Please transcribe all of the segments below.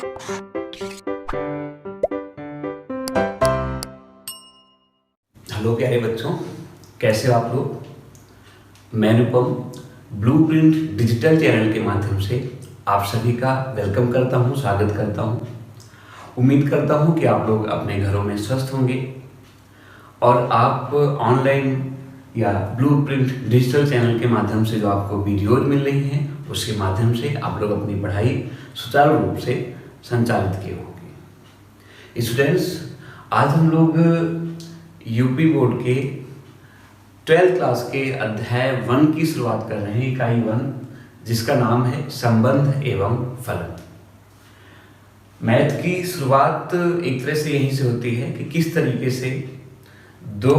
Hello प्यारे बच्चों, कैसे हो आप लोग। मैं अनुपम ब्लूप्रिंट डिजिटल चैनल के माध्यम से आप सभी का वेलकम करता हूं, स्वागत करता हूं। उम्मीद करता हूं कि आप लोग अपने घरों में स्वस्थ होंगे और आप ऑनलाइन या ब्लूप्रिंट डिजिटल चैनल के माध्यम से जो आपको वीडियोज मिल रही हैं उसके माध्यम से आप लोग अपनी पढ़ाई सुचारू रूप से संचालित किए होंगे। स्टूडेंट्स, आज हम लोग यूपी बोर्ड के 12th क्लास के अध्याय 1 की शुरुआत कर रहे हैं, इकाई 1, जिसका नाम है संबंध एवं फलन। मैथ की शुरुआत एक तरह से यहीं से होती है कि किस तरीके से दो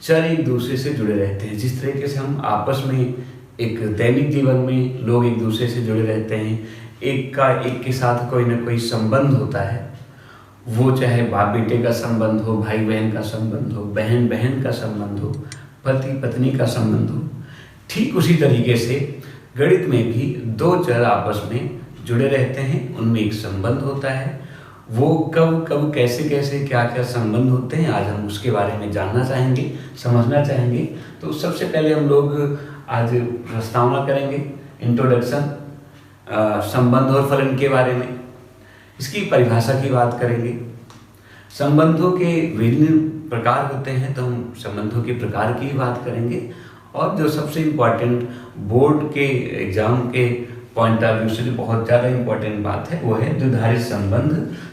चर एक दूसरे से जुड़े रहते हैं। जिस तरीके से हम आपस में एक दैनिक जीवन में लोग एक दूसरे से जुड़े रहते हैं, एक का एक के साथ कोई ना कोई संबंध होता है, वो चाहे बाप बेटे का संबंध हो, भाई बहन का संबंध हो, बहन बहन का संबंध हो, पति पत्नी का संबंध हो। ठीक उसी तरीके से गणित में भी दो चर आपस में जुड़े रहते हैं, उनमें एक संबंध होता है। वो कब कब कैसे कैसे क्या क्या संबंध होते हैं, आज हम उसके बारे में जानना चाहेंगे, समझना चाहेंगे। तो सबसे पहले हम लोग आज प्रस्तावना करेंगे, इंट्रोडक्शन, संबंध और फलन के बारे में। इसकी परिभाषा की बात करेंगे। संबंधों के विभिन्न प्रकार होते हैं, तो हम संबंधों के प्रकार की बात करेंगे। और जो सबसे इम्पोर्टेंट बोर्ड के एग्जाम के पॉइंट ऑफ व्यू से बहुत ज़्यादा इम्पोर्टेंट बात है, वो है द्विधारित संबंध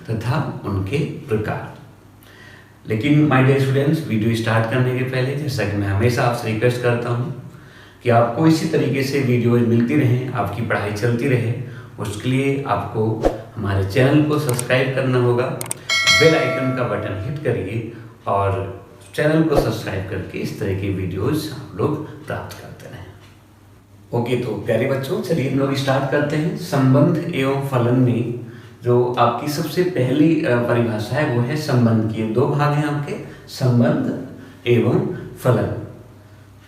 तथा उनके प्रकार। लेकिन my dear students, video start करने के पहले, जैसा कि मैं हमेशा आपसे रिक्वेस्ट करता हूँ कि आपको इसी तरीके से वीडियोज मिलती रहें, आपकी पढ़ाई चलती रहे, उसके लिए आपको हमारे चैनल को सब्सक्राइब करना होगा। बेल आइकन का बटन हिट करिए और चैनल को सब्सक्राइब करके इस तरह की वीडियोस आप लोग प्राप्त करते रहें। ओके, तो प्यारे बच्चों, चलिए हम लोग स्टार्ट करते हैं। संबंध एवं फलन में जो आपकी सबसे पहली परिभाषा है वो है संबंध की। दो भाग हैं आपके, संबंध एवं फलन।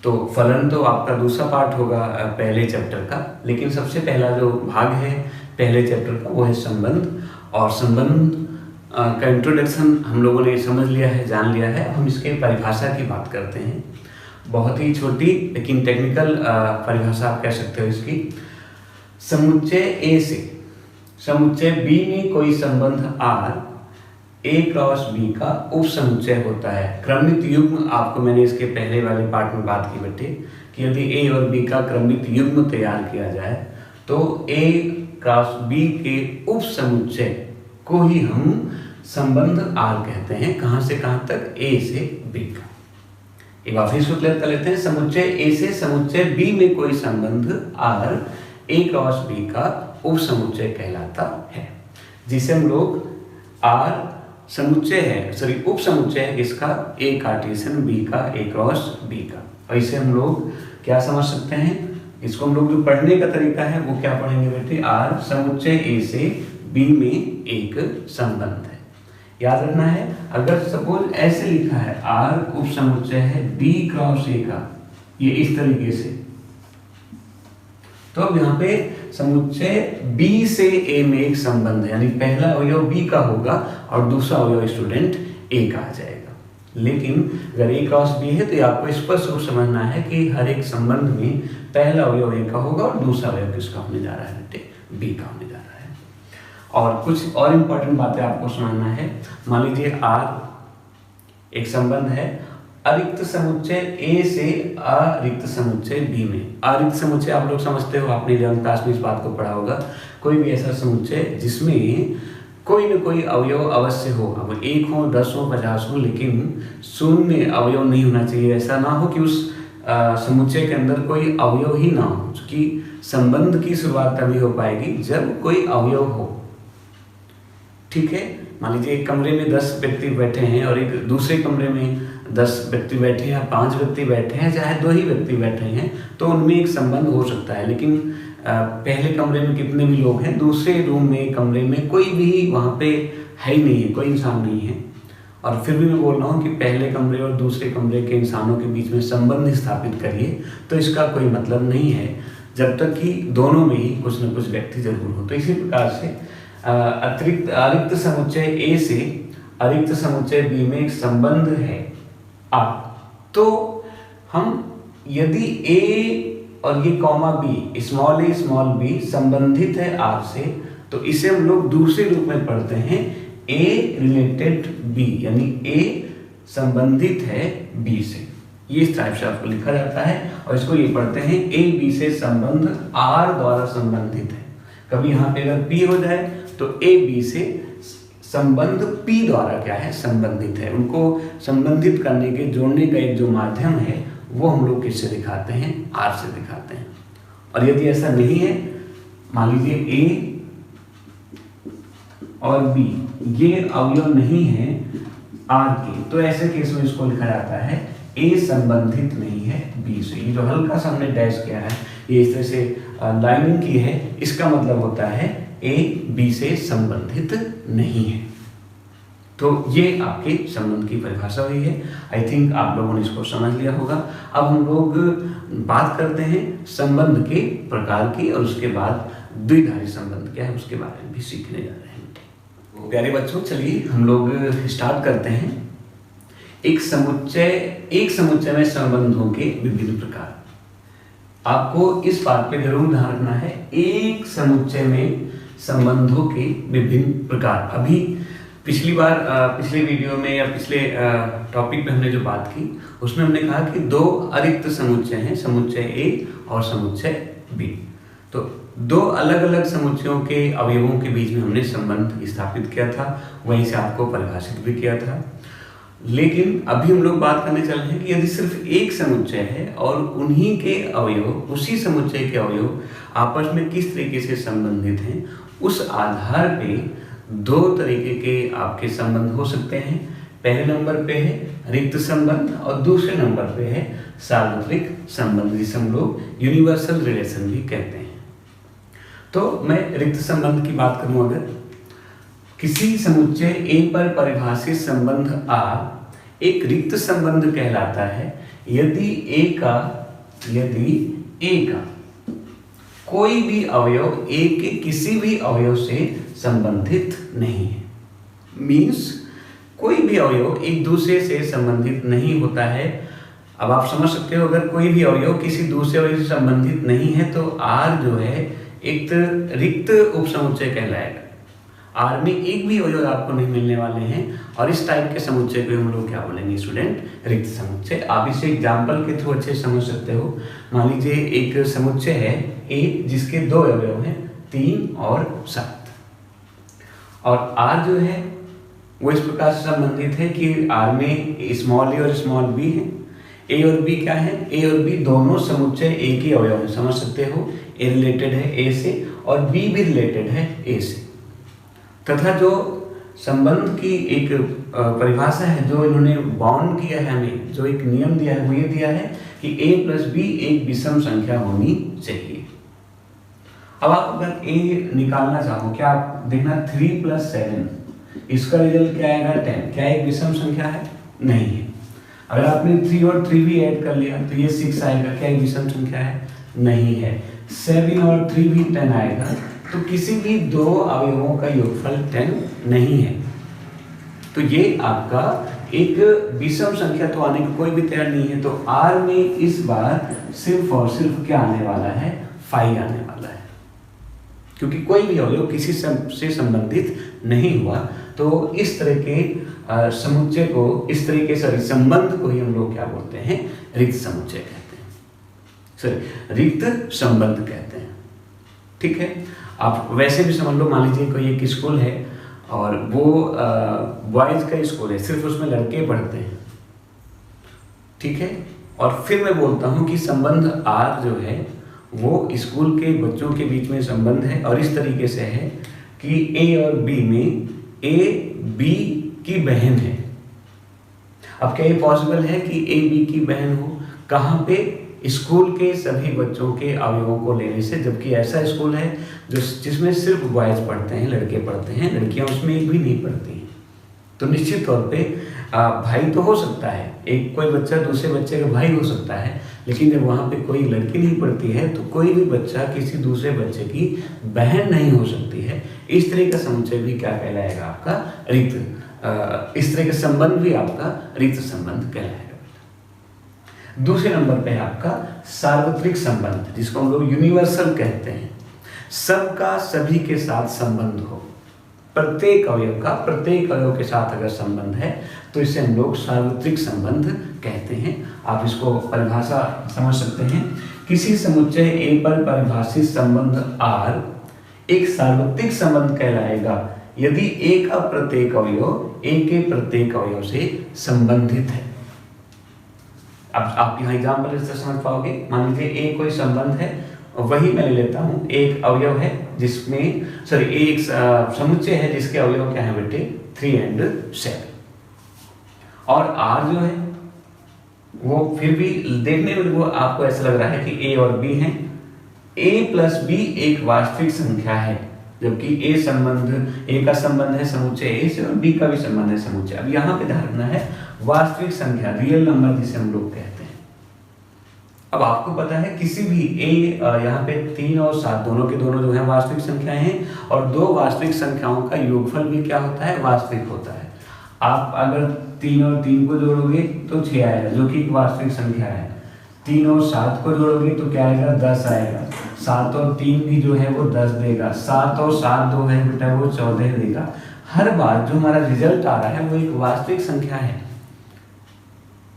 तो फलन तो आपका दूसरा पार्ट होगा पहले चैप्टर का, लेकिन सबसे पहला जो भाग है पहले चैप्टर का वो है संबंध। और संबंध का इंट्रोडक्शन हम लोगों ने समझ लिया है, जान लिया है। हम इसके परिभाषा की बात करते हैं। बहुत ही छोटी लेकिन टेक्निकल परिभाषा आप कह सकते हो इसकी। समुच्चय ए से समुच्चय बी में कोई संबंध आर ए क्रॉस बी का उप समुच्चय होता है। क्रमित युग्म, आपको मैंने इसके पहले वाले पार्ट में बात की बेटे कि यदि ए और बी का क्रमित युग्म तैयार किया जाए तो ए क्रॉस बी के उप समुच्चय को ही हम संबंध आर कहते हैं। कहां से कहां तक? ए से बी का। एक बार फिर सूत्र कर लेते हैं। समुच्चय ए से समुच्चय बी में कोई संबंध आर ए क्रॉस बी का उप समुच्चय कहलाता है, जिसे हम लोग आर समुच्चय है, सॉरी उप समुच्चय है किसका? ए कार्टेशियन, बी का ए क्रॉस बी का। और इसे हम लोग क्या समझ सकते हैं? इसको हम लोग जो पढ़ने का तरीका है वो क्या पढ़ेंगे बेटे? आर समुच्चय ए से बी में एक संबंध है। याद रखना है, अगर सपोज ऐसे लिखा है आर उप समुच्चय है बी क्रॉस ए का, ये इस तरीके से, तो अब यहाँ पे समुच्चय बी से ए में एक संबंध है, यानी पहला अवयव बी का होगा और दूसरा अवयव स्टूडेंट ए का आ जाएगा। लेकिन अगर ए क्रॉस बी है तो आपको स्पष्ट रूप समझना है कि हर एक संबंध में पहला अवयव ए का होगा और दूसरा अवयव किसका होने जा रहा है बेटे? बी का होने जा रहा है। और कुछ और इम्पोर्टेंट बातें आपको समझना है। मान लीजिए आर एक संबंध है अरिक्त समुच्चय ए से अरिक्त समुच्चय बी में। अरिक्त समुच्चय आप लोग समझते हो, आपने 11th क्लास में इस बात को पढ़ा होगा। कोई भी ऐसा समुच्चय जिसमें कोई न कोई अवयव अवश्य हो, अब 1 हो, 10 हो, 50 हो, लेकिन शून्य अवयव नहीं होना चाहिए। ऐसा ना हो कि उस समुच्चय के अंदर कोई अवयव ही ना हो, क्योंकि संबंध की शुरुआत तभी हो पाएगी जब कोई अवयव हो। ठीक है, मान लीजिए एक कमरे में 10 व्यक्ति बैठे हैं और एक दूसरे कमरे में 10 व्यक्ति बैठे हैं, 5 व्यक्ति बैठे हैं, चाहे 2 ही व्यक्ति बैठे हैं, तो उनमें एक संबंध हो सकता है। लेकिन पहले कमरे में कितने भी लोग हैं, दूसरे रूम में कमरे में कोई भी वहाँ पे है ही नहीं है, कोई इंसान नहीं है, और फिर भी मैं बोल रहा हूँ कि पहले कमरे और दूसरे कमरे के इंसानों के बीच में संबंध स्थापित करिए, तो इसका कोई मतलब नहीं है जब तक कि दोनों में ही कुछ न कुछ व्यक्ति जरूर हो। तो इसी प्रकार से अतिरिक्त अरिक्त समुच्चय ए से अरिक्त समुच्चय बी में एक संबंध है आ, तो हम यदि ए और ये कॉमा बी स्मॉल ए स्मॉल बी संबंधित है आर से, तो इसे हम लोग दूसरे रूप में पढ़ते हैं ए रिलेटेड बी, यानी ए संबंधित है बी से। ये इस टाइप से आपको लिखा जाता है और इसको ये पढ़ते हैं ए बी से संबंध आर द्वारा संबंधित है। कभी यहाँ पे अगर पी हो जाए तो ए बी से संबंध पी द्वारा क्या है, संबंधित है। उनको संबंधित करने के जोड़ने का एक जो माध्यम है वो हम लोग किससे दिखाते हैं, आर से दिखाते हैं। और यदि ऐसा नहीं है, मान लीजिए ए और बी ये अवयव नहीं है आर के, तो ऐसे केस में इसको लिखा जाता है ए संबंधित नहीं है बी से। ये जो हल्का सा हमने डैश किया है, ये इस तरह से लाइनिंग की है, इसका मतलब होता है ए बी से संबंधित नहीं है। तो ये आपके संबंध की परिभाषा हुई है। आई थिंक आप लोगों ने इसको समझ लिया होगा। अब हम लोग बात करते हैं संबंध के प्रकार की, और उसके बाद द्विधारी संबंध क्या है उसके बारे में भी सीखने जा रहे हैं। तो प्यारे बच्चों, चलिए हम लोग स्टार्ट करते हैं। एक समुच्चय में संबंधों के विभिन्न प्रकार। आपको इस बात पे जरूर ध्यान रखना है, एक समुच्चय में संबंधों के विभिन्न प्रकार। अभी पिछले वीडियो में या पिछले टॉपिक में हमने जो बात की उसमें हमने कहा कि दो अरिक्त समुच्चय हैं, समुच्चय ए और समुच्चय बी। तो दो अलग अलग समुच्चयों के अवयवों के बीच में हमने संबंध स्थापित किया था, वहीं से आपको परिभाषित भी किया था। लेकिन अभी हम लोग बात करने चल रहे हैं कि यदि सिर्फ एक समुच्चय है और उन्हीं के अवयव, उसी समुच्चय के अवयव आपस में किस तरीके से संबंधित हैं, उस आधार पे दो तरीके के आपके संबंध हो सकते हैं। पहले नंबर पे है रिक्त संबंध और दूसरे नंबर पे है सार्वत्रिक संबंध, जिसे हम लोग यूनिवर्सल रिलेशन भी कहते हैं। तो मैं रिक्त संबंध की बात करूं, अगर किसी समुच्चय ए पर परिभाषित संबंध आर एक रिक्त संबंध कहलाता है यदि ए का कोई भी अवयव ए के किसी भी अवयव से संबंधित नहीं है। मीन्स कोई भी अवयव एक दूसरे से संबंधित नहीं होता है। अब आप समझ सकते हो, अगर कोई भी अवयव किसी दूसरे अवयव से संबंधित नहीं है तो आर जो है एक रिक्त उपसमुच्चय कहलाएगा। आर में एक भी अवयव आपको नहीं मिलने वाले हैं, और इस टाइप के समुच्चय को हम लोग क्या बोलेंगे स्टूडेंट, रिक्त समुच्चय। आप इसे एग्जाम्पल के थ्रू अच्छे समझ सकते हो। मान लीजिए एक समुच्चय है ए जिसके दो अवयव हैं 3 और 7, और आर जो है वो इस प्रकार से संबंधित है कि आर में स्मॉल ए और स्मॉल बी है। ए और बी क्या है, ए और बी दोनों समुच्चय ए के अवयव हैं, समझ सकते हो। ए रिलेटेड है ए से और बी भी रिलेटेड है ए से। तथा जो संबंध की एक परिभाषा है, जो इन्होंने बाउंड किया है हमें, जो एक नियम दिया है, वो ये दिया है कि a प्लस बी एक विषम संख्या होनी चाहिए। अब आप अगर a निकालना चाहो, क्या आप देखना 3 + 7 इसका रिजल्ट क्या आएगा 10, क्या एक विषम संख्या है? नहीं है। अगर आपने 3 और 3 भी ऐड कर लिया तो ये 6 आएगा, क्या एक विषम संख्या है? नहीं है। 7 और 3 भी 10 आएगा, तो किसी भी दो अवयवों का योगफल 10 नहीं है। तो ये आपका एक विषम संख्या तो आने की कोई भी तैयार नहीं है। तो R में इस बार सिर्फ और सिर्फ क्या आने वाला है, 5 आने वाला है, क्योंकि कोई भी अवयव किसी से संबंधित नहीं हुआ। तो इस तरह के समुच्चय को, इस तरीके से संबंध को ही हम लोग क्या बोलते हैं, रिक्त समुच्चय कहते हैं, सॉरी रिक्त संबंध कहते हैं। ठीक है, आप वैसे भी समझ लो, मान लीजिए कोई एक स्कूल है और वो बॉयज का स्कूल है, सिर्फ उसमें लड़के पढ़ते हैं। ठीक है, और फिर मैं बोलता हूँ कि संबंध आर जो है वो स्कूल के बच्चों के बीच में संबंध है, और इस तरीके से है कि ए और बी में ए बी की बहन है। अब क्या ये पॉसिबल है कि ए बी की बहन हो? कहाँ पे? स्कूल के सभी बच्चों के अवयवों को लेने से, जबकि ऐसा स्कूल है जिसमें सिर्फ बॉयज पढ़ते हैं, लड़के पढ़ते हैं, लड़कियां उसमें एक भी नहीं पढ़ती हैं। तो निश्चित तौर पे भाई तो हो सकता है, एक कोई बच्चा दूसरे बच्चे का भाई हो सकता है, लेकिन जब वहाँ पे कोई लड़की नहीं पढ़ती है तो कोई भी बच्चा किसी दूसरे बच्चे की बहन नहीं हो सकती है। इस तरह का समुच्चय भी क्या कहलाएगा? आपका रिक्त। इस तरह का संबंध भी आपका रिक्त संबंध कहलाएगा। दूसरे नंबर पे है आपका सार्वत्रिक संबंध, जिसको हम लोग यूनिवर्सल कहते हैं। सबका सभी के साथ संबंध हो, प्रत्येक अवयव का प्रत्येक अवयव के साथ अगर संबंध है तो इसे हम लोग सार्वत्रिक संबंध कहते हैं। आप इसको परिभाषा समझ सकते हैं। किसी समुच्चय ए पर परिभाषित संबंध R एक सार्वत्रिक संबंध कहलाएगा यदि एक प्रत्येक अवयव ए के प्रत्येक अवयव से संबंधित है। अब आप यहाँ एग्जाम्पल से समझ पाओगे। मान लीजिए ए कोई संबंध है, वही मैं ले लेता हूँ, एक अवयव है जिसमें एक समुच्चय है जिसके अवयव क्या है बेटे? 3 और 7। और R जो है वो फिर भी देखने में वो आपको ऐसा लग रहा है कि A और B हैं। A प्लस B एक वास्तविक संख्या है, जबकि A का संबंध है समुच्चय A से और B का भी संबंध है समुच्चय। अब यहाँ पे ध्यान रखना है वास्तविक संख्या, रियल नंबर जिसे हम लोग कहते हैं। अब आपको पता है किसी भी यहाँ पे 3 और 7 दोनों के दोनों जो है वास्तविक संख्याएं हैं, और दो वास्तविक संख्याओं का योगफल भी क्या होता है? वास्तविक होता है। आप अगर 3 और 3 को जोड़ोगे तो 6 आएगा, जो कि एक वास्तविक संख्या है। 3 और 7 को जोड़ोगे तो क्या आएगा? 10 आएगा। 7 और 3 भी जो है वो 10 देगा। 7 और 7 जो है बेटा वो 14 देगा। हर बार जो हमारा रिजल्ट आ रहा है वो एक वास्तविक संख्या है।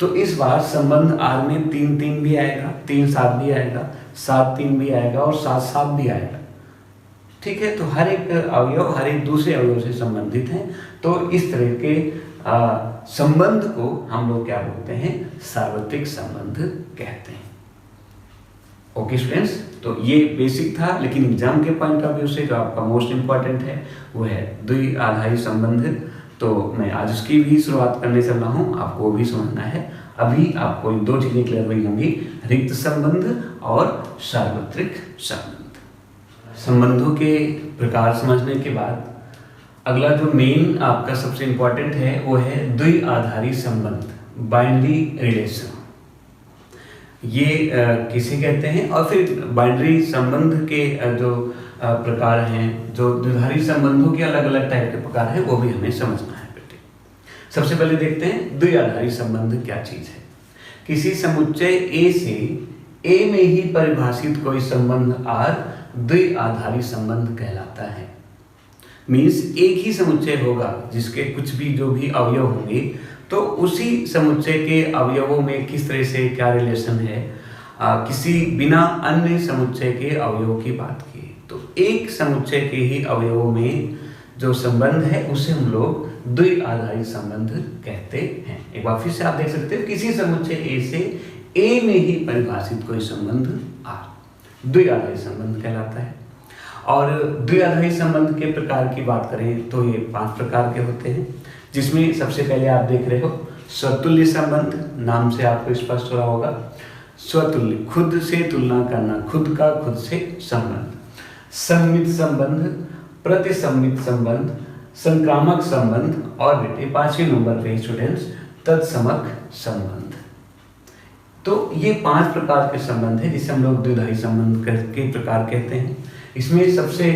तो इस बार संबंध R में 3 3 भी आएगा, 3 7 भी आएगा, 7 3 भी आएगा और 7 7 भी आएगा। ठीक है, तो हर एक अवयव हर एक दूसरे अवयव से संबंधित है। तो इस तरह के संबंध को हम लोग क्या बोलते हैं? सार्वत्रिक संबंध कहते हैं। ओके स्टूडेंट्स, तो ये बेसिक था, लेकिन एग्जाम के पॉइंट ऑफ व्यू से जो आपका मोस्ट इंपॉर्टेंट है वो है द्विआधारी संबंध। तो मैं आज उसकी भी शुरुआत करने चल रहा हूँ, आपको वो भी समझना है। अभी आपको 2 चीजें क्लियर हुई होंगी, रिक्त संबंध और सार्वत्रिक संबंध। संबंधों के प्रकार समझने के बाद अगला जो मेन आपका सबसे इंपॉर्टेंट है वो है द्विआधारी संबंध, बाइनरी रिलेशन। ये किसे कहते हैं? और फिर बाइनरी संबंध के जो प्रकार हैं, जो द्विआधारी संबंधों के अलग अलग टाइप के प्रकार हैं, वो भी हमें समझना है बेटे। सबसे पहले देखते हैं द्विआधारी संबंध क्या चीज है। किसी समुच्चय A से A में ही परिभाषित कोई संबंध R द्विआधारी संबंध कहलाता है। मीन्स एक ही समुच्चय होगा जिसके कुछ भी जो भी अवयव होंगे, तो उसी समुच्चय के अवयवों में किस तरह से क्या रिलेशन है, किसी बिना अन्य समुच्चय के अवयवों की बात की तो एक समुच्चय के ही अवयवों में जो संबंध है उसे हम लोग द्विआधारी संबंध कहते हैं। एक बार फिर से आप देख सकते हो, किसी समुच्चय A से A में ही परिभाषित कोई संबंध R द्विआधारी संबंध कहलाता है। और द्विआधारी संबंध के प्रकार की बात करें तो ये 5 प्रकार के होते हैं, जिसमें सबसे पहले आप देख रहे हो स्वतुल्य संबंध। नाम से आपको स्पष्ट हो रहा होगा, स्वतुल्य, खुद से तुलना करना, खुद का खुद से संबंध। सममित संबंध, प्रतिसम्मित संबंध, संक्रामक संबंध और बेटे 5वें नंबर पे स्टूडेंट्स तत्समक संबंध। तो ये 5 प्रकार के संबंध है जिसे हम लोग द्विआधारी संबंध के प्रकार कहते हैं। इसमें सबसे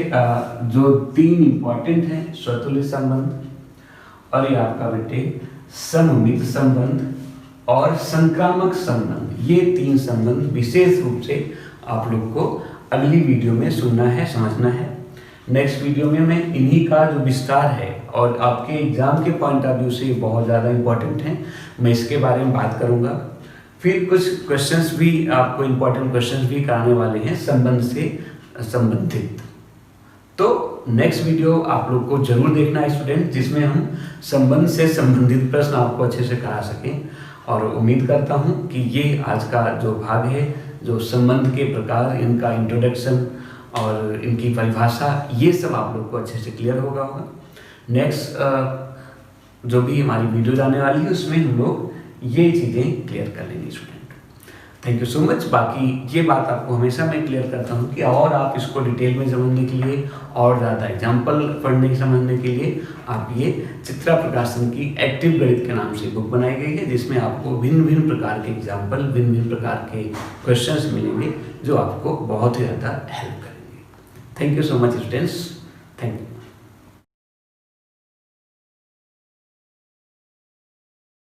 जो 3 इंपॉर्टेंट है, स्वतुल्य संबंध, और ये आपका बेटे सममित संबंध और संक्रामक संबंध। ये 3 संबंध विशेष रूप से आप लोग को अगली वीडियो में सुनना है, समझना है। नेक्स्ट वीडियो में मैं इन्हीं का जो विस्तार है और आपके एग्जाम के पॉइंट ऑफ व्यू से बहुत ज़्यादा इंपॉर्टेंट है, मैं इसके बारे में बात करूंगा। फिर कुछ क्वेश्चंस भी आपको इंपॉर्टेंट क्वेश्चंस भी कराने वाले हैं संबंध से संबंधित। तो नेक्स्ट वीडियो आप लोग को जरूर देखना है स्टूडेंट, जिसमें हम संबंध से संबंधित प्रश्न आपको अच्छे से करा सकें। और उम्मीद करता हूं कि ये आज का जो भाग है, जो संबंध के प्रकार, इनका इंट्रोडक्शन और इनकी परिभाषा, ये सब आप लोग को अच्छे से क्लियर होगा। नेक्स्ट जो भी हमारी वीडियो आने वाली है उसमें हम लोग ये चीज़ें क्लियर कर लेंगे student. Thank you so much. बाकी ये बात आपको हमेशा मैं क्लियर करता हूँ कि और आप इसको डिटेल में समझने के लिए और ज़्यादा एग्जाम्पल पढ़ने समझने के लिए आप ये चित्रा प्रकाशन की एक्टिव गणित के नाम से बुक बनाई गई है, जिसमें आपको भिन्न भिन्न प्रकार के एग्जाम्पल, भिन्न भिन्न प्रकार के क्वेश्चंस मिलेंगे जो आपको बहुत ही ज़्यादा हेल्प करेंगे। Thank you so much students.